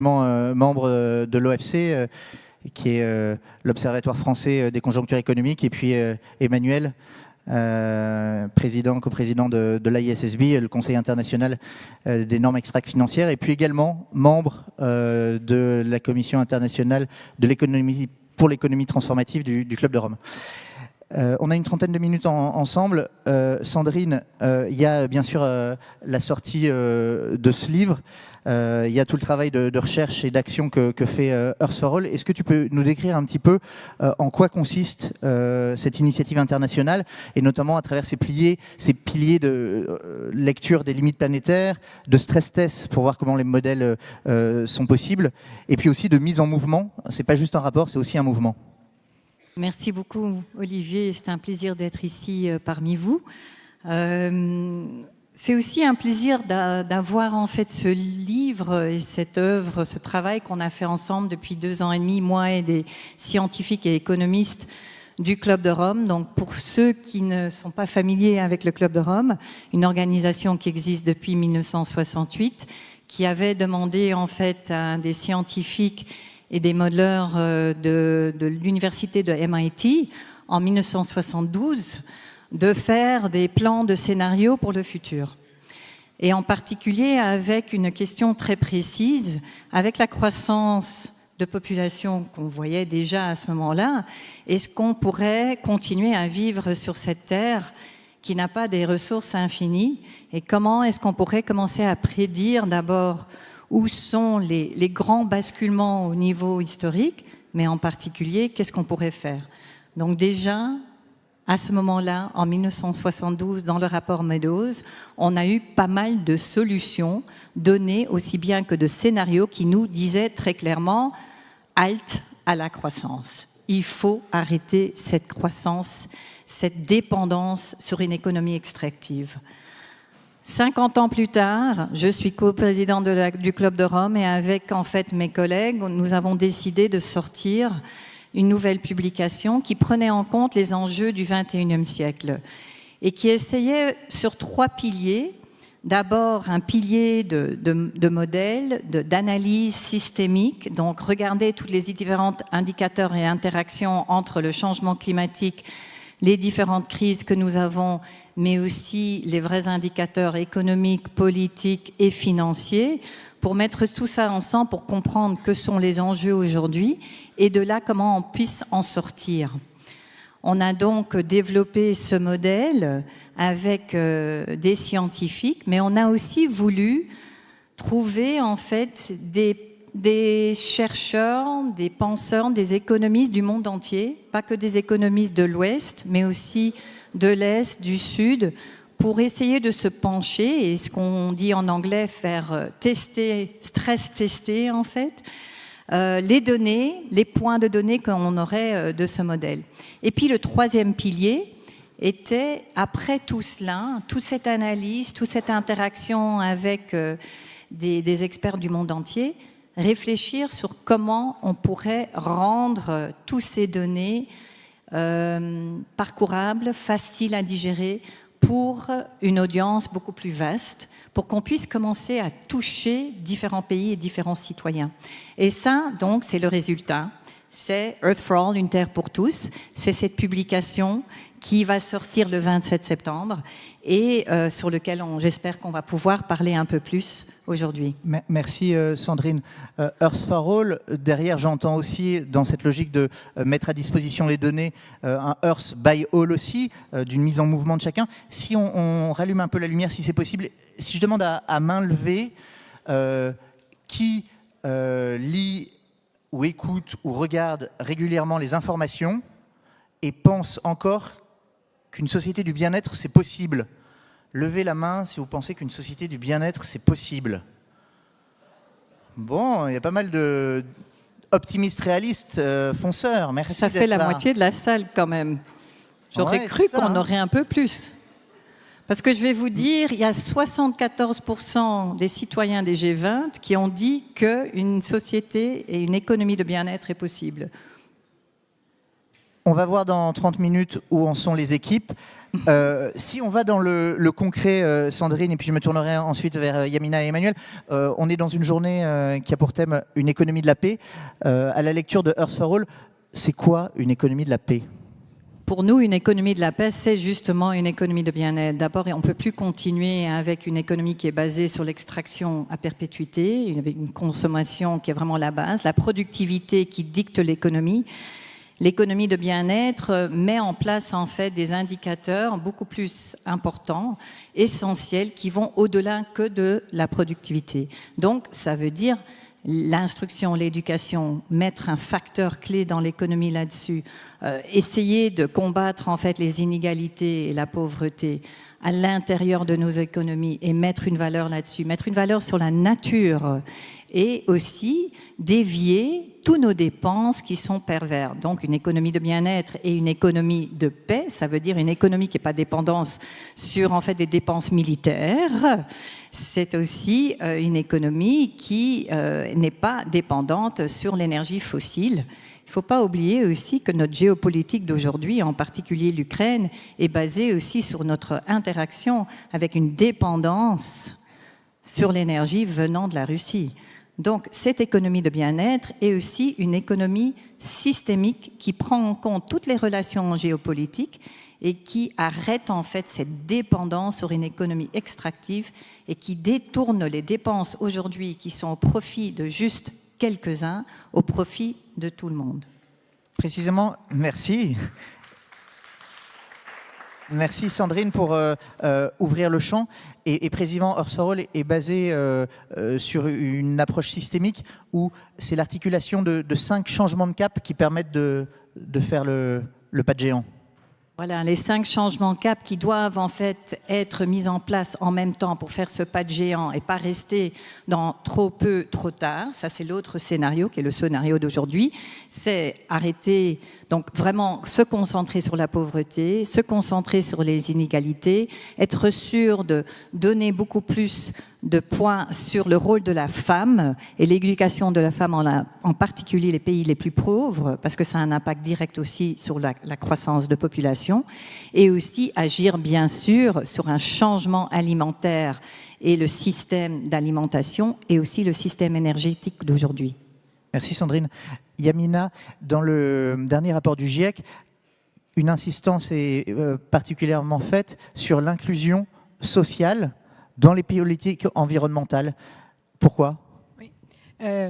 membre de l'OFC, qui est l'Observatoire français des conjonctures économiques, et puis Emmanuel, coprésident de l'ISSB, le Conseil international des normes extra-financières, et puis également membre de la Commission internationale de l'économie pour l'économie transformative du Club de Rome. On a une trentaine de minutes ensemble. Sandrine, il y a bien sûr la sortie de ce livre. Il y a tout le travail de recherche et d'action que fait Earth for All. Est-ce que tu peux nous décrire un petit peu en quoi consiste cette initiative internationale, et notamment à travers ces piliers de lecture des limites planétaires, de stress test pour voir comment les modèles sont possibles, et puis aussi de mise en mouvement. C'est pas juste un rapport, c'est aussi un mouvement. Merci beaucoup, Olivier. C'est un plaisir d'être ici parmi vous. C'est aussi un plaisir d'avoir en fait ce livre et cette œuvre, ce travail qu'on a fait ensemble depuis 2 ans et demi, moi et des scientifiques et économistes du Club de Rome. Donc, pour ceux qui ne sont pas familiers avec le Club de Rome, une organisation qui existe depuis 1968, qui avait demandé en fait à des scientifiques et des modeleurs de l'université de MIT en 1972 de faire des plans de scénarios pour le futur. Et en particulier avec une question très précise, avec la croissance de population qu'on voyait déjà à ce moment-là, est-ce qu'on pourrait continuer à vivre sur cette terre qui n'a pas des ressources infinies, et comment est-ce qu'on pourrait commencer à prédire d'abord où sont les grands basculements au niveau historique, mais en particulier, qu'est-ce qu'on pourrait faire? Donc déjà, à ce moment-là, en 1972, dans le rapport Meadows, on a eu pas mal de solutions données, aussi bien que de scénarios qui nous disaient très clairement « halte à la croissance ». Il faut arrêter cette croissance, cette dépendance sur une économie extractive. 50 ans plus tard, je suis coprésidente du Club de Rome, et avec en fait mes collègues, nous avons décidé de sortir une nouvelle publication qui prenait en compte les enjeux du XXIe siècle et qui essayait sur 3 piliers. D'abord, un pilier de modèle, d'analyse systémique, donc regarder tous les différents indicateurs et interactions entre le changement climatique, les différentes crises que nous avons, mais aussi les vrais indicateurs économiques, politiques et financiers, pour mettre tout ça ensemble, pour comprendre que sont les enjeux aujourd'hui, et de là comment on puisse en sortir. On a donc développé ce modèle avec des scientifiques, mais on a aussi voulu trouver en fait des chercheurs, des penseurs, des économistes du monde entier, pas que des économistes de l'Ouest, mais aussi de l'Est, du Sud, pour essayer de se pencher, et ce qu'on dit en anglais, faire tester, stress tester en fait, les données, les points de données qu'on aurait de ce modèle. Et puis le 3e pilier était, après tout cela, toute cette analyse, toute cette interaction avec des experts du monde entier, réfléchir sur comment on pourrait rendre toutes ces données parcourables, faciles à digérer pour une audience beaucoup plus vaste, pour qu'on puisse commencer à toucher différents pays et différents citoyens. Et ça, donc, c'est le résultat. C'est Earth for All, une terre pour tous. C'est cette publication qui va sortir le 27 septembre et sur lequel j'espère qu'on va pouvoir parler un peu plus aujourd'hui. Merci Sandrine. Earth for All, derrière j'entends aussi dans cette logique de mettre à disposition les données, un Earth by All aussi, d'une mise en mouvement de chacun. Si on rallume un peu la lumière, si c'est possible, si je demande à main levée, qui lit ou écoute ou regarde régulièrement les informations et pense encore qu'une société du bien-être, c'est possible. Levez la main si vous pensez qu'une société du bien-être, c'est possible. Bon, il y a pas mal d'optimistes réalistes, fonceurs. Merci. Ça fait la moitié de la salle quand même. J'aurais cru qu'on aurait un peu plus. Parce que je vais vous dire, il y a 74% des citoyens des G20 qui ont dit qu'une société et une économie de bien-être est possible. On va voir dans 30 minutes où en sont les équipes. Si on va dans le concret, Sandrine, et puis je me tournerai ensuite vers Yamina et Emmanuel, on est dans une journée qui a pour thème une économie de la paix. À la lecture de Earth for All, c'est quoi une économie de la paix ? Pour nous, une économie de la paix, c'est justement une économie de bien-être. D'abord, on ne peut plus continuer avec une économie qui est basée sur l'extraction à perpétuité, avec une consommation qui est vraiment la base, la productivité qui dicte l'économie. L'économie de bien-être met en place en fait des indicateurs beaucoup plus importants, essentiels, qui vont au-delà que de la productivité. Donc, ça veut dire l'instruction, l'éducation, mettre un facteur clé dans l'économie là-dessus, essayer de combattre en fait les inégalités et la pauvreté à l'intérieur de nos économies et mettre une valeur là-dessus, mettre une valeur sur la nature et aussi dévier tous nos dépenses qui sont pervers. Donc une économie de bien-être et une économie de paix, ça veut dire une économie qui n'est pas dépendance sur en fait des dépenses militaires. C'est aussi une économie qui n'est pas dépendante sur l'énergie fossile. Il ne faut pas oublier aussi que notre géopolitique d'aujourd'hui, en particulier l'Ukraine, est basée aussi sur notre interaction avec une dépendance sur l'énergie venant de la Russie. Donc cette économie de bien-être est aussi une économie systémique qui prend en compte toutes les relations géopolitiques et qui arrête en fait cette dépendance sur une économie extractive et qui détourne les dépenses aujourd'hui qui sont au profit de juste quelques-uns au profit de tout le monde. Précisément, merci. Merci Sandrine pour ouvrir le champ. Et précisément, Earth for All est basé sur une approche systémique où c'est l'articulation de 5 changements de cap qui permettent de faire le pas de géant. Voilà, les 5 changements cap qui doivent en fait être mis en place en même temps pour faire ce pas de géant et pas rester dans trop peu, trop tard. Ça, c'est l'autre scénario qui est le scénario d'aujourd'hui. C'est arrêter, donc vraiment se concentrer sur la pauvreté, se concentrer sur les inégalités, être sûr de donner beaucoup plus de points sur le rôle de la femme et l'éducation de la femme, en particulier les pays les plus pauvres, parce que ça a un impact direct aussi sur la croissance de population, et aussi agir bien sûr sur un changement alimentaire et le système d'alimentation et aussi le système énergétique d'aujourd'hui. Merci Sandrine. Yamina, dans le dernier rapport du GIEC, une insistance est particulièrement faite sur l'inclusion sociale dans les politiques environnementales. Pourquoi ? Oui.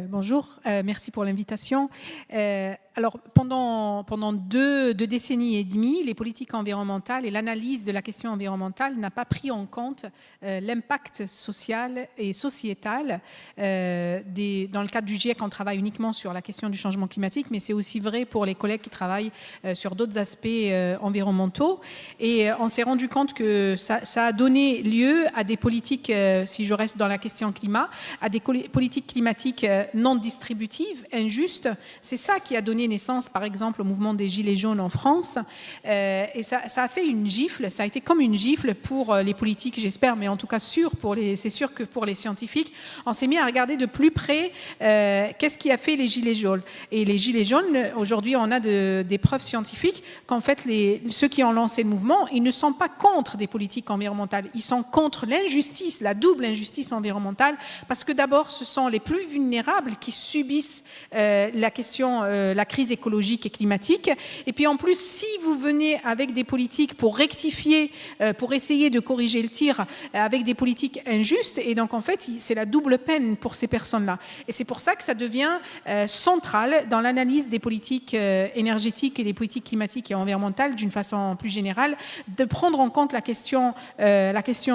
Bonjour, merci pour l'invitation. Alors, pendant deux décennies et demie, les politiques environnementales et l'analyse de la question environnementale n'a pas pris en compte l'impact social et sociétal. Dans le cadre du GIEC, on travaille uniquement sur la question du changement climatique, mais c'est aussi vrai pour les collègues qui travaillent sur d'autres aspects environnementaux. Et on s'est rendu compte que ça a donné lieu à des politiques, si je reste dans la question climat, à des politiques climatiques non distributives, injustes. C'est ça qui a donné naissance, par exemple, au mouvement des Gilets jaunes en France. Et ça a fait une gifle, ça a été comme une gifle pour les politiques, j'espère, mais en tout cas c'est sûr que pour les scientifiques, on s'est mis à regarder de plus près qu'est-ce qui a fait les Gilets jaunes. Et les Gilets jaunes, aujourd'hui, on a des preuves scientifiques qu'en fait, ceux qui ont lancé le mouvement, ils ne sont pas contre des politiques environnementales, ils sont contre l'injustice, la double injustice environnementale, parce que d'abord, ce sont les plus vulnérables qui subissent la crise écologique et climatique. Et puis en plus, si vous venez avec des politiques pour rectifier, pour essayer de corriger le tir, avec des politiques injustes, et donc en fait, c'est la double peine pour ces personnes-là. Et c'est pour ça que ça devient central dans l'analyse des politiques énergétiques et des politiques climatiques et environnementales d'une façon plus générale, de prendre en compte la question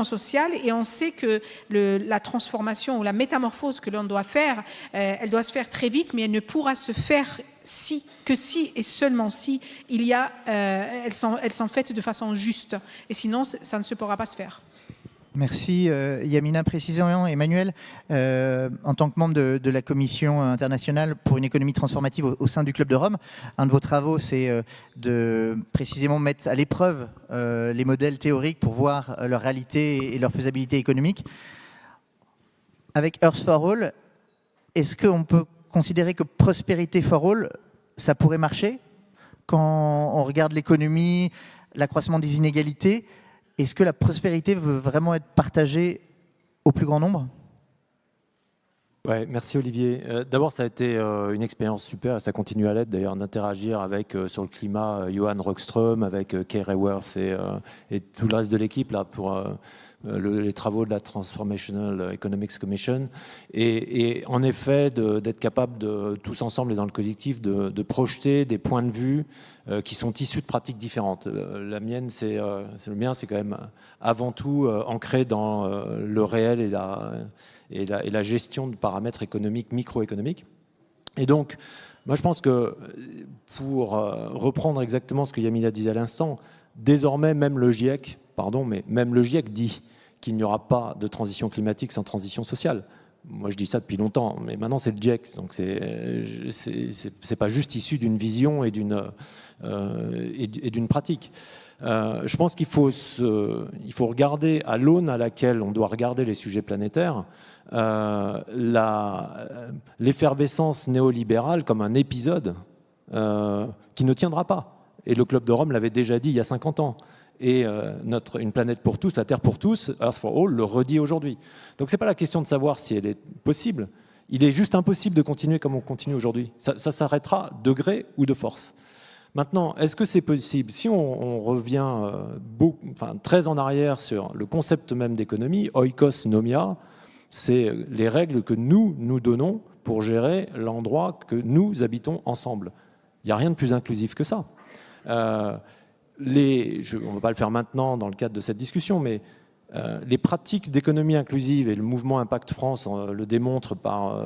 sociale. Et on sait que la transformation ou la métamorphose que l'on doit faire, elle doit se faire très vite, mais elle ne pourra se faire si et seulement si elles sont faites de façon juste. Et sinon, ça ne se pourra pas se faire. Merci Yamina. Précisément, Emmanuel, en tant que membre de la Commission internationale pour une économie transformative au sein du Club de Rome, un de vos travaux, c'est de précisément mettre à l'épreuve les modèles théoriques pour voir leur réalité et leur faisabilité économique. Avec Earth for All, est-ce qu'on peut considérer que Prospérité for All, ça pourrait marcher? quand on regarde l'économie, l'accroissement des inégalités, est-ce que la prospérité veut vraiment être partagée au plus grand nombre ? Ouais, merci Olivier. D'abord, ça a été une expérience super, ça continue à l'être d'ailleurs, d'interagir avec, sur le climat, Johan Rockström, avec Kay Raworth et tout le reste de l'équipe là, pour les travaux de la Transformational Economics Commission. Et en effet, d'être capable de, tous ensemble et dans le collectif, de projeter des points de vue qui sont issus de pratiques différentes. La mienne, le mien, c'est quand même avant tout ancré dans le réel et la gestion de paramètres économiques, microéconomiques. Et donc, moi je pense que pour reprendre exactement ce que Yamina disait à l'instant, désormais même le GIEC, même le GIEC dit qu'il n'y aura pas de transition climatique sans transition sociale. Moi je dis ça depuis longtemps, mais maintenant c'est le GIEC, donc c'est pas juste issu d'une vision et d'une pratique. Je pense qu'il faut regarder à l'aune à laquelle on doit regarder les sujets planétaires, l'effervescence néolibérale comme un épisode qui ne tiendra pas. Et le Club de Rome l'avait déjà dit il y a 50 ans. Et une planète pour tous, la Terre pour tous, Earth for All, le redit aujourd'hui. Donc ce n'est pas la question de savoir si elle est possible. Il est juste impossible de continuer comme on continue aujourd'hui. Ça s'arrêtera de gré ou de force. Maintenant, est-ce que c'est possible? Si on revient très en arrière sur le concept même d'économie, oikos nomia, c'est les règles que nous donnons pour gérer l'endroit que nous habitons ensemble. Il n'y a rien de plus inclusif que ça. On ne va pas le faire maintenant dans le cadre de cette discussion, mais les pratiques d'économie inclusive, et le mouvement Impact France le démontre par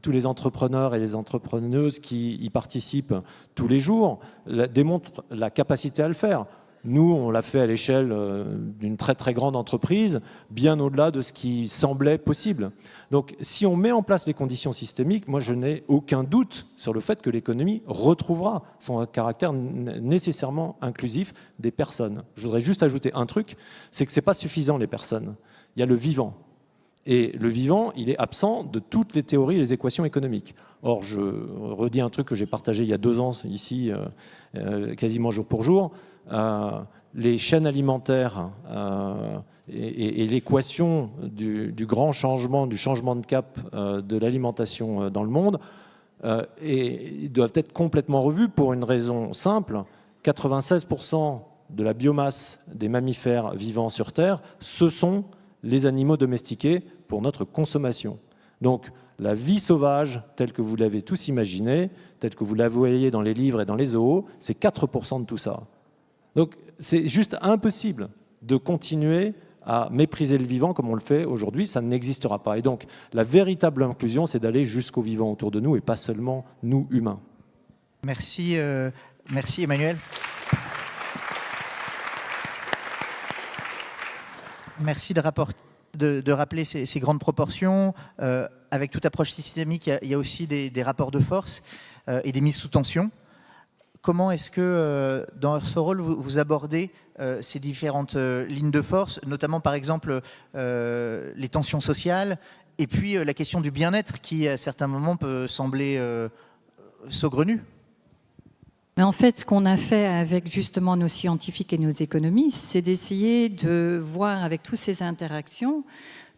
tous les entrepreneurs et les entrepreneuses qui y participent tous les jours, démontrent la capacité à le faire. Nous, on l'a fait à l'échelle d'une très très grande entreprise, bien au-delà de ce qui semblait possible. Donc si on met en place les conditions systémiques, moi je n'ai aucun doute sur le fait que l'économie retrouvera son caractère nécessairement inclusif des personnes. Je voudrais juste ajouter un truc, c'est que ce n'est pas suffisant les personnes. Il y a le vivant. Et le vivant, il est absent de toutes les théories et les équations économiques. Or, je redis un truc que j'ai partagé il y a 2 ans ici, quasiment jour pour jour. Les chaînes alimentaires et l'équation du grand changement, du changement de cap de l'alimentation dans le monde doivent être complètement revues pour une raison simple. 96% de la biomasse des mammifères vivants sur Terre, ce sont les animaux domestiqués pour notre consommation. Donc, la vie sauvage, telle que vous l'avez tous imaginée, telle que vous la voyez dans les livres et dans les zoos, c'est 4% de tout ça. Donc, c'est juste impossible de continuer à mépriser le vivant comme on le fait aujourd'hui, ça n'existera pas. Et donc, la véritable inclusion, c'est d'aller jusqu'au vivant autour de nous et pas seulement nous, humains. Merci, merci Emmanuel. Merci de rappeler ces grandes proportions. Avec toute approche systémique, il y a aussi des rapports de force et des mises sous tension. Comment est-ce que, dans Earth for All, vous abordez ces différentes lignes de force, notamment par exemple les tensions sociales, et puis la question du bien-être qui, à certains moments, peut sembler saugrenue? Mais en fait, ce qu'on a fait avec justement nos scientifiques et nos économistes, c'est d'essayer de voir avec toutes ces interactions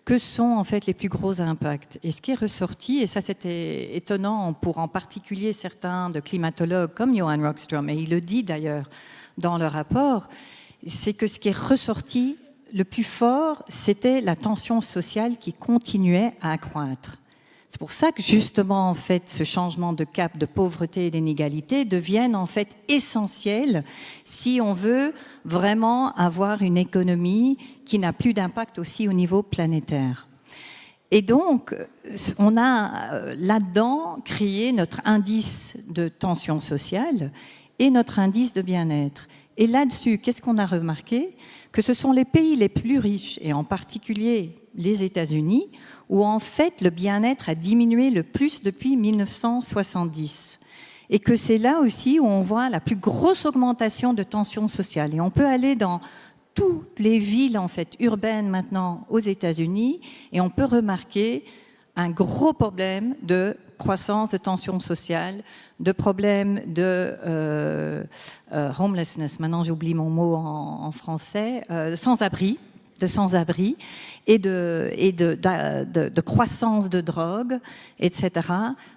que sont en fait les plus gros impacts. Et ce qui est ressorti, et ça c'était étonnant pour en particulier certains de climatologues comme Johan Rockström, et il le dit d'ailleurs dans le rapport, c'est que ce qui est ressorti le plus fort, c'était la tension sociale qui continuait à accroître. C'est pour ça que justement, en fait, ce changement de cap de pauvreté et d'inégalité deviennent en fait essentiels si on veut vraiment avoir une économie qui n'a plus d'impact aussi au niveau planétaire. Et donc, on a là-dedans créé notre indice de tension sociale et notre indice de bien-être. Et là-dessus, qu'est-ce qu'on a remarqué? Que ce sont les pays les plus riches, et en particulier les États-Unis, où en fait le bien-être a diminué le plus depuis 1970. Et que c'est là aussi où on voit la plus grosse augmentation de tension sociale. Et on peut aller dans toutes les villes en fait urbaines maintenant aux États-Unis et on peut remarquer un gros problème de croissance, de tensions sociales, de problèmes de homelessness, maintenant j'oublie mon mot en français, sans-abri, et de croissance de drogue, etc.,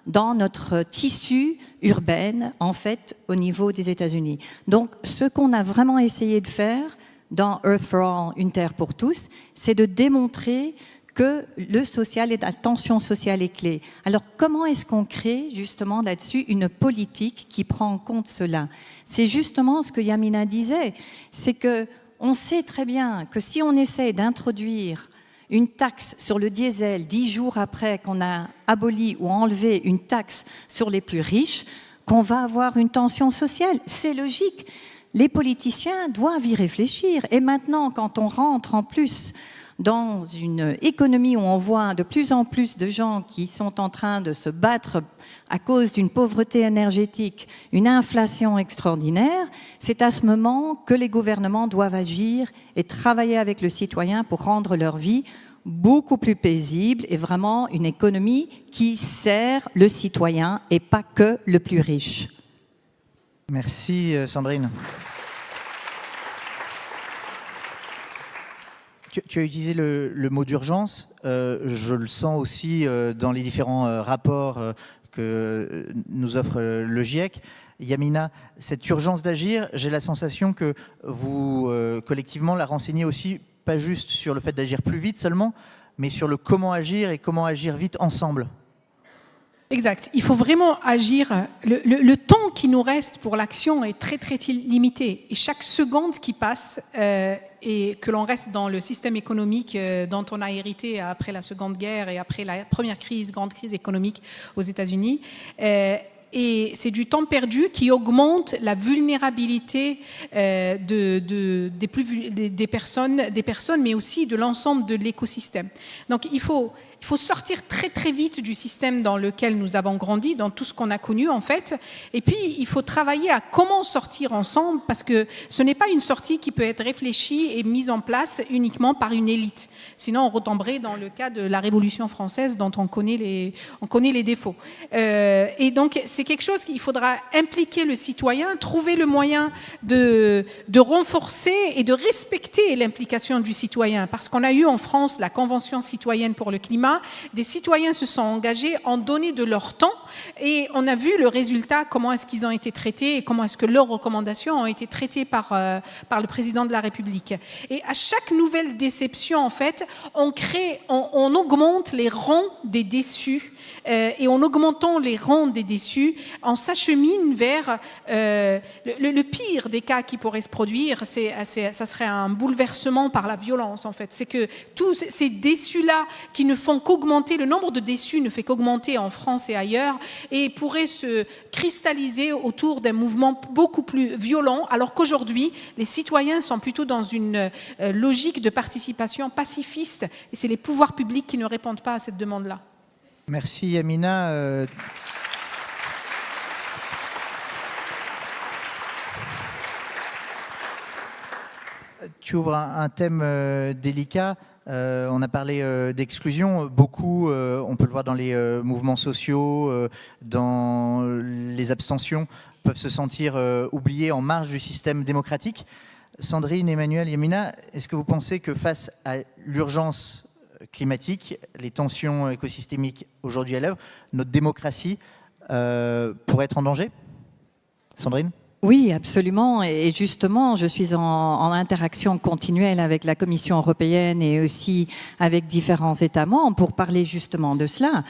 dans notre tissu urbain, en fait, au niveau des États-Unis. Donc, ce qu'on a vraiment essayé de faire dans Earth for All, une terre pour tous, c'est de démontrer que le social et la tension sociale est clé. Alors, comment est-ce qu'on crée, justement, là-dessus, une politique qui prend en compte cela? C'est justement ce que Yamina disait, c'est que on sait très bien que si on essaie d'introduire une taxe sur le diesel 10 jours après qu'on a aboli ou enlevé une taxe sur les plus riches, qu'on va avoir une tension sociale. C'est logique. Les politiciens doivent y réfléchir. Et maintenant, quand on rentre en plus dans une économie où on voit de plus en plus de gens qui sont en train de se battre à cause d'une pauvreté énergétique, une inflation extraordinaire, c'est à ce moment que les gouvernements doivent agir et travailler avec le citoyen pour rendre leur vie beaucoup plus paisible et vraiment une économie qui sert le citoyen et pas que le plus riche. Merci Sandrine. Tu as utilisé le mot d'urgence, je le sens aussi dans les différents rapports que nous offre le GIEC. Yamina, cette urgence d'agir, j'ai la sensation que vous, collectivement, la renseignez aussi, pas juste sur le fait d'agir plus vite seulement, mais sur le comment agir et comment agir vite ensemble. Exact. Il faut vraiment agir. Le temps qui nous reste pour l'action est très, très limité. Et chaque seconde qui passe et que l'on reste dans le système économique dont on a hérité après la Seconde Guerre et après la première grande crise économique aux États-Unis, et c'est du temps perdu qui augmente la vulnérabilité des personnes, mais aussi de l'ensemble de l'écosystème. Donc il faut sortir très très vite du système dans lequel nous avons grandi, dans tout ce qu'on a connu en fait. Et puis il faut travailler à comment sortir ensemble, parce que ce n'est pas une sortie qui peut être réfléchie et mise en place uniquement par une élite. Sinon on retomberait dans le cas de la Révolution française dont on connaît les défauts. Et donc c'est quelque chose qu'il faudra impliquer le citoyen, trouver le moyen de renforcer et de respecter l'implication du citoyen. Parce qu'on a eu en France la Convention citoyenne pour le climat. Des citoyens se sont engagés, ont donné de leur temps et on a vu le résultat, comment est-ce qu'ils ont été traités et comment est-ce que leurs recommandations ont été traitées par le président de la République. Et à chaque nouvelle déception, en fait, on augmente les rangs des déçus et en augmentant les rangs des déçus, on s'achemine vers le pire des cas qui pourraient se produire. Ça serait un bouleversement par la violence, en fait. C'est que tous ces déçus-là qui ne font qu'augmenter, le nombre de déçus ne fait qu'augmenter en France et ailleurs, et pourrait se cristalliser autour d'un mouvement beaucoup plus violent, alors qu'aujourd'hui, les citoyens sont plutôt dans une logique de participation pacifiste, et c'est les pouvoirs publics qui ne répondent pas à cette demande-là. Merci Yamina. Tu ouvres un thème délicat. On a parlé d'exclusion. Beaucoup, on peut le voir dans les mouvements sociaux, dans les abstentions, peuvent se sentir oubliés en marge du système démocratique. Sandrine, Emmanuel, Yamina, est-ce que vous pensez que face à l'urgence climatique, les tensions écosystémiques aujourd'hui à l'œuvre, notre démocratie pourrait être en danger? Sandrine? Oui, absolument. Et justement, je suis en interaction continuelle avec la Commission européenne et aussi avec différents États membres pour parler justement de cela.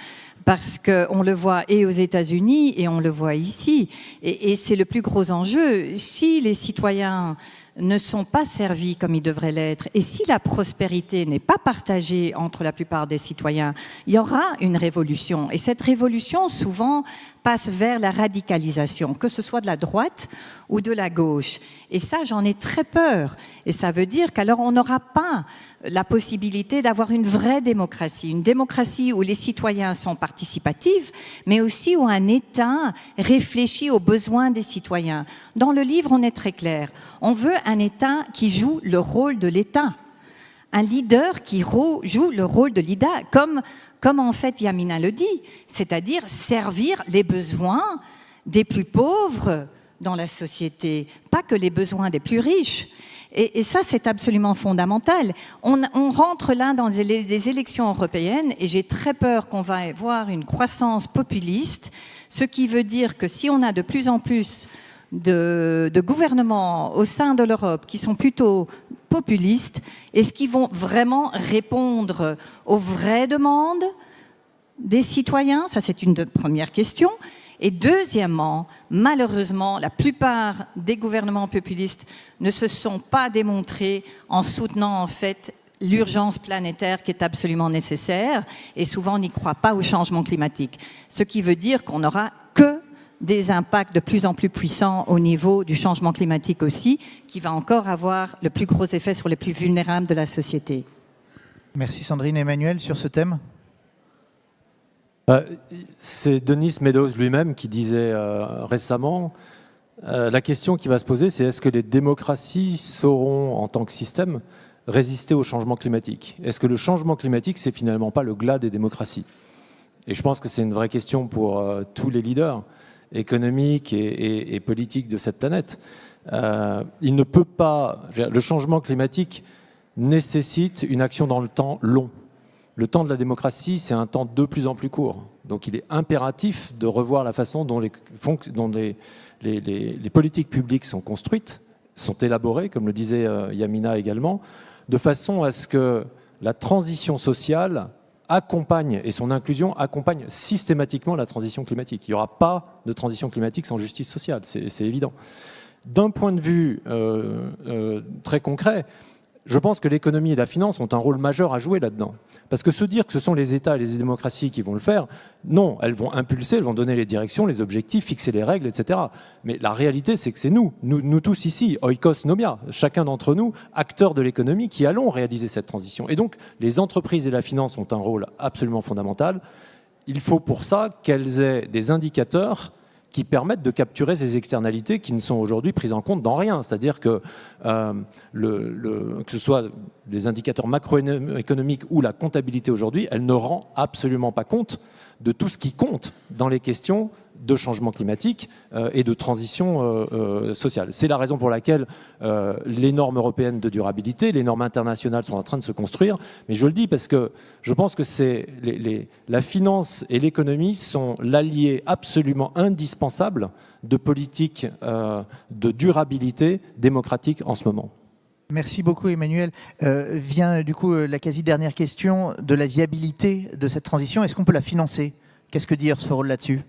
Parce qu'on le voit et aux États-Unis et on le voit ici. Et c'est le plus gros enjeu. Si les citoyens ne sont pas servis comme ils devraient l'être, et si la prospérité n'est pas partagée entre la plupart des citoyens, il y aura une révolution. Et cette révolution, souvent, passe vers la radicalisation, que ce soit de la droite ou de la gauche. Et ça, j'en ai très peur. Et ça veut dire qu'alors on n'aura pas la possibilité d'avoir une vraie démocratie, une démocratie où les citoyens sont participatifs, mais aussi où un État réfléchit aux besoins des citoyens. Dans le livre, on est très clair. On veut un État qui joue le rôle de l'État. un leader qui joue le rôle de leader, comme en fait Yamina le dit, c'est-à-dire servir les besoins des plus pauvres dans la société, pas que les besoins des plus riches. Et ça, c'est absolument fondamental. On rentre là dans des élections européennes et j'ai très peur qu'on va voir une croissance populiste, ce qui veut dire que si on a de plus en plus de gouvernements au sein de l'Europe qui sont plutôt populistes, est-ce qu'ils vont vraiment répondre aux vraies demandes des citoyens? Ça, c'est une première question. Et deuxièmement, malheureusement, la plupart des gouvernements populistes ne se sont pas démontrés en soutenant en fait l'urgence planétaire qui est absolument nécessaire et souvent n'y croient pas au changement climatique. Ce qui veut dire qu'on n'aura que des impacts de plus en plus puissants au niveau du changement climatique aussi, qui va encore avoir le plus gros effet sur les plus vulnérables de la société. Merci Sandrine. Emmanuel, sur ce thème? C'est Denis Meadows lui-même qui disait récemment, la question qui va se poser, c'est est-ce que les démocraties sauront, en tant que système, résister au changement climatique? Est-ce que le changement climatique, c'est finalement pas le glas des démocraties? Et je pense que c'est une vraie question pour tous les leaders économiques et politiques de cette planète. Il ne peut pas... Le changement climatique nécessite une action dans le temps long. Le temps de la démocratie, c'est un temps de plus en plus court. Donc il est impératif de revoir la façon dont les politiques publiques sont construites, sont élaborées, comme le disait Yamina également, de façon à ce que la transition sociale accompagne, et son inclusion accompagne systématiquement la transition climatique. Il n'y aura pas de transition climatique sans justice sociale, c'est évident. D'un point de vue très concret, je pense que l'économie et la finance ont un rôle majeur à jouer là-dedans. Parce que se dire que ce sont les États et les démocraties qui vont le faire, non, elles vont impulser, elles vont donner les directions, les objectifs, fixer les règles, etc. Mais la réalité, c'est que c'est nous tous ici, oikos nomia, chacun d'entre nous, acteurs de l'économie, qui allons réaliser cette transition. Et donc, les entreprises et la finance ont un rôle absolument fondamental. Il faut pour ça qu'elles aient des indicateurs qui permettent de capturer ces externalités qui ne sont aujourd'hui prises en compte dans rien. C'est-à-dire que que ce soit des indicateurs macroéconomiques ou la comptabilité aujourd'hui, elle ne rend absolument pas compte de tout ce qui compte dans les questions de changement climatique et de transition sociale. C'est la raison pour laquelle les normes européennes de durabilité, les normes internationales sont en train de se construire. Mais je le dis parce que je pense que la finance et l'économie sont l'allié absolument indispensable de politiques de durabilité démocratique en ce moment. Merci beaucoup Emmanuel. Vient du coup la quasi-dernière question de la viabilité de cette transition. Est-ce qu'on peut la financer? Qu'est-ce que dire ce rôle là-dessus?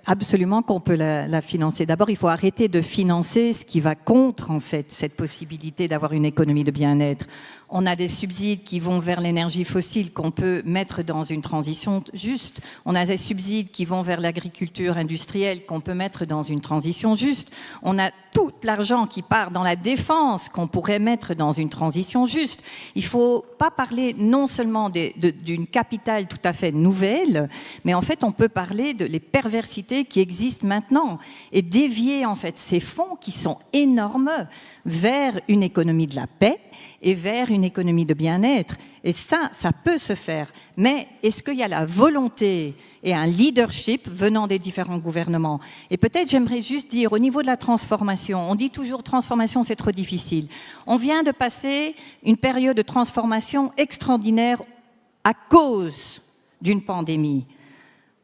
Absolument qu'on peut la financer. D'abord, il faut arrêter de financer ce qui va contre, en fait, cette possibilité d'avoir une économie de bien-être. On a des subsides qui vont vers l'énergie fossile qu'on peut mettre dans une transition juste. On a des subsides qui vont vers l'agriculture industrielle qu'on peut mettre dans une transition juste. On a tout l'argent qui part dans la défense qu'on pourrait mettre dans une transition juste. Il ne faut pas parler non seulement d'une capitale tout à fait nouvelle, mais en fait, on peut parler de les perversités qui existent maintenant et dévier en fait ces fonds qui sont énormes vers une économie de la paix et vers une économie de bien-être. Et ça peut se faire. Mais est-ce qu'il y a la volonté et un leadership venant des différents gouvernements? Et peut-être j'aimerais juste dire, au niveau de la transformation, on dit toujours transformation c'est trop difficile. On vient de passer une période de transformation extraordinaire à cause d'une pandémie.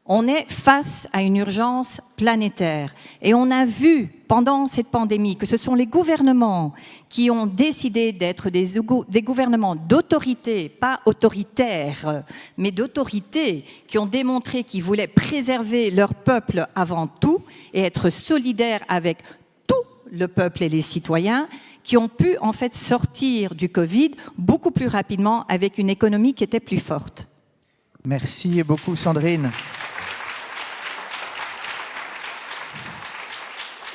On est face à une urgence planétaire et on a vu pendant cette pandémie que ce sont les gouvernements qui ont décidé d'être des gouvernements d'autorité, pas autoritaires, mais d'autorité, qui ont démontré qu'ils voulaient préserver leur peuple avant tout et être solidaires avec tout le peuple et les citoyens, qui ont pu en fait sortir du Covid beaucoup plus rapidement avec une économie qui était plus forte. Merci beaucoup Sandrine.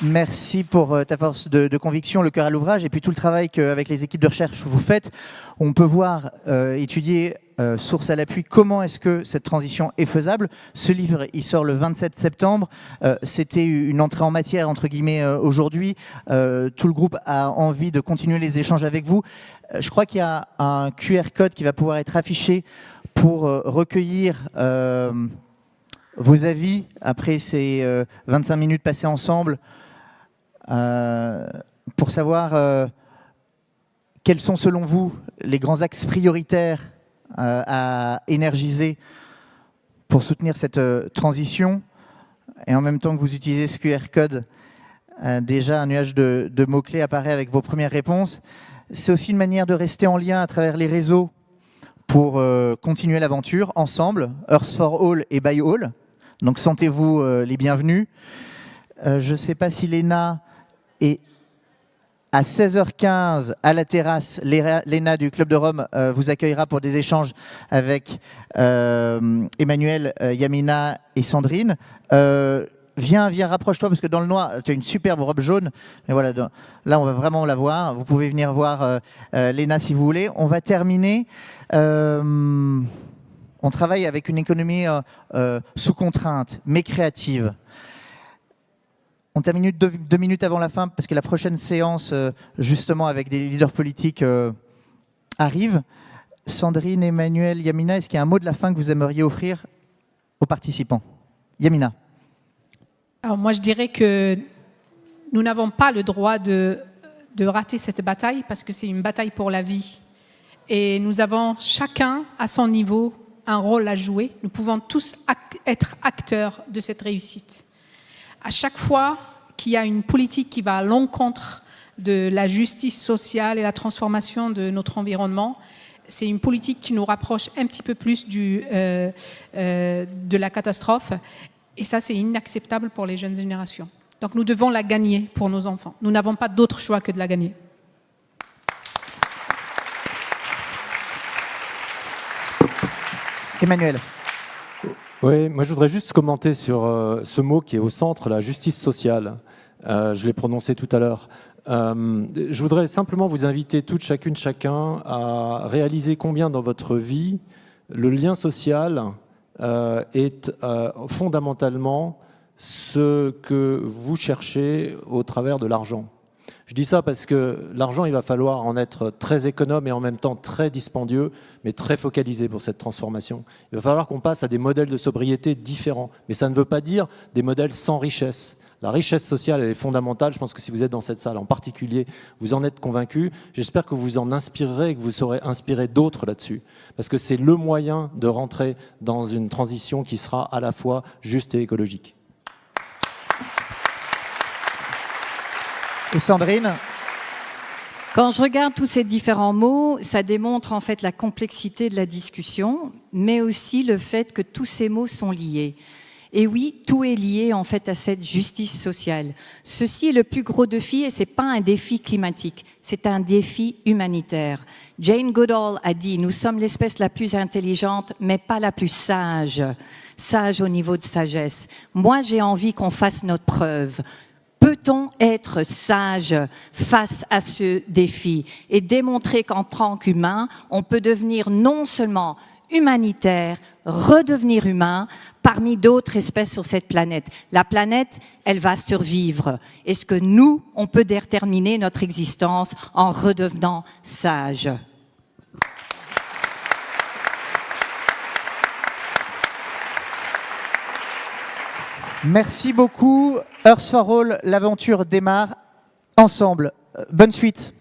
Merci pour ta force de conviction, le cœur à l'ouvrage, et puis tout le travail qu'avec les équipes de recherche vous faites. On peut voir, étudier, source à l'appui, comment est-ce que cette transition est faisable. Ce livre, il sort le 27 septembre. C'était une entrée en matière, entre guillemets, aujourd'hui. Tout le groupe a envie de continuer les échanges avec vous. Je crois qu'il y a un QR code qui va pouvoir être affiché pour recueillir vos avis après ces 25 minutes passées ensemble. Pour savoir quels sont selon vous les grands axes prioritaires à énergiser pour soutenir cette transition. Et en même temps que vous utilisez ce QR code, déjà un nuage de mots-clés apparaît avec vos premières réponses. C'est aussi une manière de rester en lien à travers les réseaux pour continuer l'aventure ensemble, Earth for All et By All. Donc sentez-vous les bienvenus. Je ne sais pas si Léna est à 16h15 à la terrasse. Léna du Club de Rome vous accueillera pour des échanges avec Emmanuel, Yamina et Sandrine. Viens, rapproche-toi, parce que dans le noir, tu as une superbe robe jaune. Mais voilà, là, on va vraiment la voir. Vous pouvez venir voir Léna si vous voulez. On va terminer. On travaille avec une économie sous contrainte, mais créative. On termine 2 minutes avant la fin, parce que la prochaine séance, justement, avec des leaders politiques, arrive. Sandrine, Emmanuel, Yamina, est-ce qu'il y a un mot de la fin que vous aimeriez offrir aux participants? Yamina. Alors moi, je dirais que nous n'avons pas le droit de rater cette bataille, parce que c'est une bataille pour la vie. Et nous avons chacun, à son niveau, un rôle à jouer. Nous pouvons tous être acteurs de cette réussite. À chaque fois qu'il y a une politique qui va à l'encontre de la justice sociale et la transformation de notre environnement, c'est une politique qui nous rapproche un petit peu plus de la catastrophe. Et ça, c'est inacceptable pour les jeunes générations. Donc nous devons la gagner pour nos enfants. Nous n'avons pas d'autre choix que de la gagner. Emmanuel. Oui, moi je voudrais juste commenter sur ce mot qui est au centre, la justice sociale. Je l'ai prononcé tout à l'heure. Je voudrais simplement vous inviter toutes, chacune, chacun à réaliser combien dans votre vie le lien social est fondamentalement ce que vous cherchez au travers de l'argent. Je dis ça parce que l'argent, il va falloir en être très économe et en même temps très dispendieux, mais très focalisé pour cette transformation. Il va falloir qu'on passe à des modèles de sobriété différents. Mais ça ne veut pas dire des modèles sans richesse. La richesse sociale, elle est fondamentale. Je pense que si vous êtes dans cette salle en particulier, vous en êtes convaincus. J'espère que vous vous en inspirerez et que vous saurez inspirer d'autres là-dessus. Parce que c'est le moyen de rentrer dans une transition qui sera à la fois juste et écologique. Et Sandrine? Quand je regarde tous ces différents mots, ça démontre en fait la complexité de la discussion, mais aussi le fait que tous ces mots sont liés. Et oui, tout est lié en fait à cette justice sociale. Ceci est le plus gros défi et c'est pas un défi climatique, c'est un défi humanitaire. Jane Goodall a dit « Nous sommes l'espèce la plus intelligente, mais pas la plus sage. Sage au niveau de sagesse. » Moi, j'ai envie qu'on fasse notre preuve. Peut-on être sage face à ce défi et démontrer qu'en tant qu'humain, on peut devenir non seulement humanitaire, redevenir humain parmi d'autres espèces sur cette planète. La planète, elle va survivre. Est-ce que nous, on peut déterminer notre existence en redevenant sage ? Merci beaucoup. Earth for All, l'aventure démarre ensemble. Bonne suite.